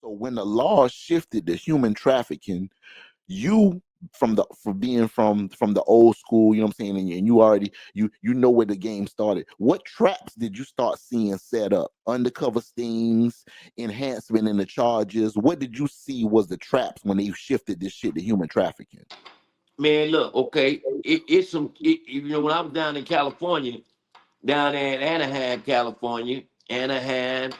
So when the law shifted to human trafficking, you from the old school, you know what I'm saying, and you already you know where the game started. What traps did you start seeing set up? Undercover stings, enhancement in the charges. What did you see was the traps when they shifted this shit to human trafficking? Man, look, okay, it's some. When I was down in California, down there in Anaheim, California, Anaheim,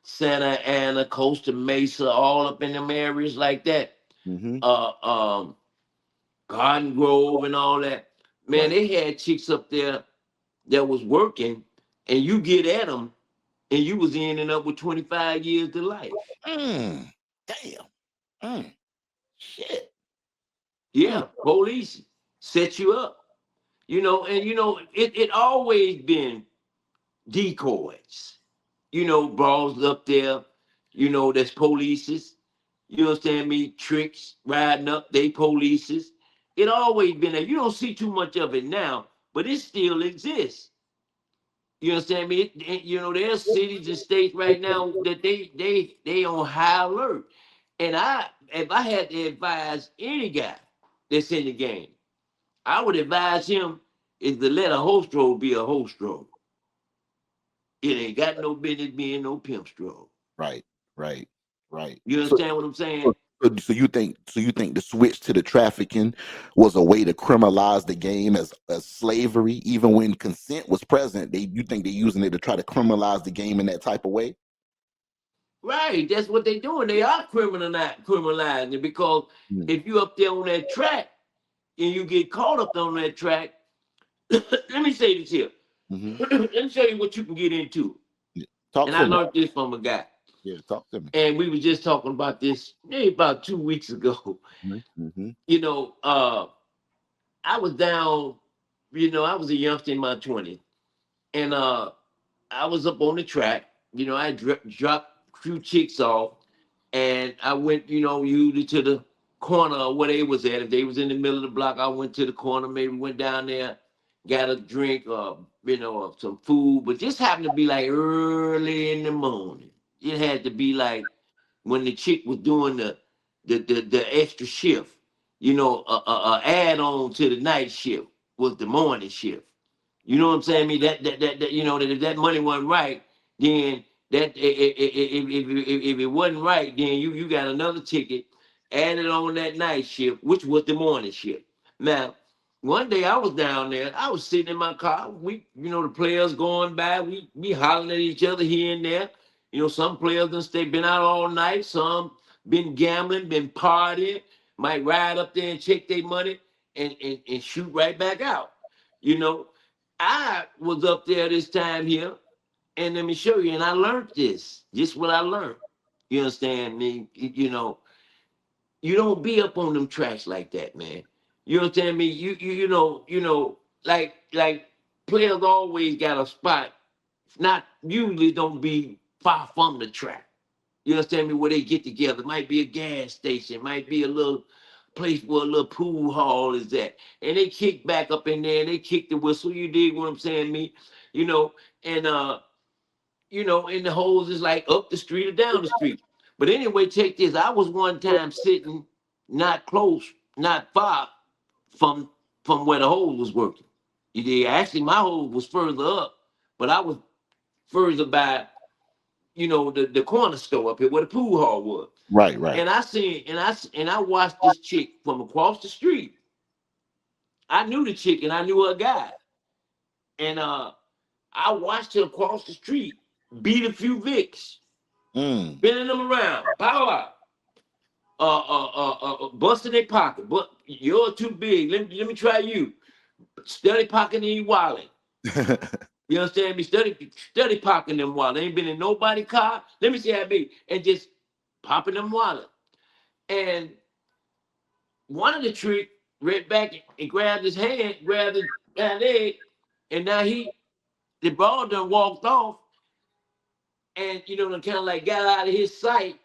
Santa Ana, Costa Mesa, all up in them areas like that. Mm-hmm. Uh, um, Garden Grove and all that. Man, Right. they had chicks up there that was working, and you get at them, and you was ending up with 25 years to life. Mm, damn. Mm, shit. Mm, Yeah, police set you up. And it always been decoys. Brawls up there, that's polices. You understand me? Tricks riding up, they polices. It always been there. You don't see too much of it now, but it still exists. You understand me? There's cities and states right now that they on high alert. And if I had to advise any guy that's in the game, I would advise him is to let a host roll be a host roll. It ain't got no business being no pimp stroll. right, right, right. You So, understand what I'm saying? so you think the switch to the trafficking was a way to criminalize the game as slavery, even when consent was present? You think they're using it to try to criminalize the game in that type of way? Right. That's what they doing. They are criminalizing it because Mm, if you up there on that track and you get caught up on that track, let me say this here. mm-hmm. Let me show you what you can get into. Yeah. Talk And I to me. learned this from a guy. Yeah, talk to me. And we were just talking about this maybe about 2 weeks ago. Mm-hmm. You know, uh, I was down, I was a youngster in my 20s. And I was up on the track. I dropped a few chicks off, and I went, usually to the corner of where they was at. If they was in the middle of the block, I went to the corner. Maybe went down there, got a drink, some food. But this happened to be like early in the morning. It had to be like when the chick was doing the extra shift. Add on to the night shift was the morning shift. You know what I'm saying? I mean that if that money wasn't right, then if it wasn't right, then you got another ticket added on that night shift, which was the morning shift. Now, one day I was down there, I was sitting in my car. The players going by, we hollering at each other here and there. Some players been out all night, some been gambling, been partying, might ride up there and check their money and shoot right back out. You know, I was up there this time here, and let me show you. And I learned this. Just what I learned. You understand me? You don't be up on them tracks like that, man. You understand me? Like players always got a spot. Not usually don't be far from the track. You understand me? Where they get together. Might be a gas station, might be a little place where a little pool hall is at. And they kick back up in there and they kick the whistle. You dig what I'm saying, me? You know, and and the holes is like up the street or down the street. But anyway, check this. I was one time sitting not close, not far from where the hole was working. You dig? Actually, my hole was further up, but I was further by the corner store up here where the pool hall was. Right, right. And I seen and I watched this chick from across the street. I knew the chick and I knew her guy. And I watched her across the street beat a few Vicks, Mm. spinning them around, power, busting their pocket. But you're too big. Let me try you. Study pocketing your wallet. You understand me? Study pocketing them wallet. Ain't been in nobody car. Let me see how big. And just popping them wallet. And one of the trick ran back and grabbed his hand, grabbed his leg, and now the ball done walked off, and done kind of like got out of his sight.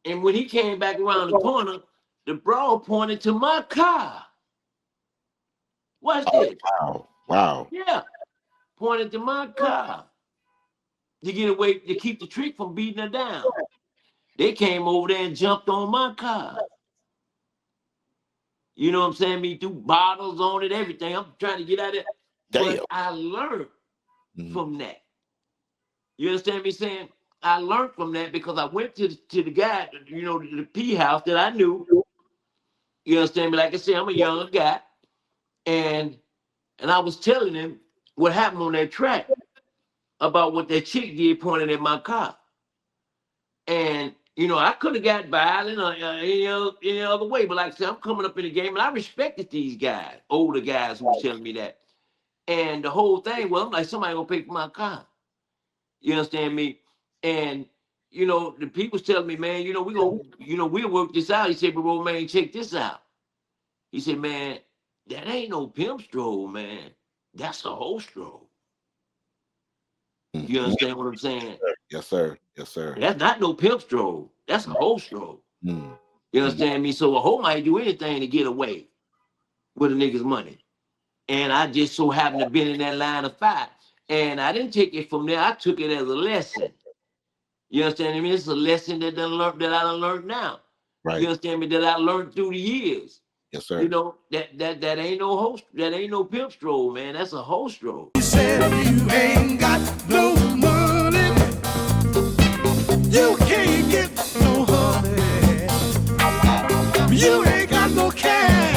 And when he came back around the corner, the ball pointed to my car. Watch Oh, this. wow, wow. Yeah, pointed to my car. to get away, to keep the trick from beating her down. They came over there and jumped on my car. You know what I'm saying? Me threw bottles on it, everything. I'm trying to get out of it. Damn. But I learned Mhm. from that. You understand me saying? I learned from that because I went to the guy, you know, the P house that I knew. You understand me? Like I said, I'm a younger guy. And I was telling him what happened on that track about what that chick did pointing at my car. And you know, I could have got violent or any other way, but like I said, I'm coming up in the game, and I respected these guys, older guys who was telling me that. And the whole thing, well, I'm like, somebody gonna pay for my car. You understand me? And you know, the people's telling me, man, you know, we'll work this out. He said, but Romain, check this out. He said, man, that ain't no pimp stroll, man. That's a whole stroll. You Mhm. understand what I'm saying? Yes, sir. Yes, sir. That's not no pimp stroll. That's a whole stroll. Mm. You Mm. understand me? So a hoe might do anything to get away with a nigga's money. And I just so happened to been in that line of fire. And I didn't take it from there. I took it as a lesson. You understand me? It's a lesson that I done learned now. You Right. understand me? That I learned through the years. Yes, You sir. know, that ain't no host, that ain't no pimp stroll, man. That's a hoe stroll. You said you ain't got no money, you can't get no honey, you ain't got no cash.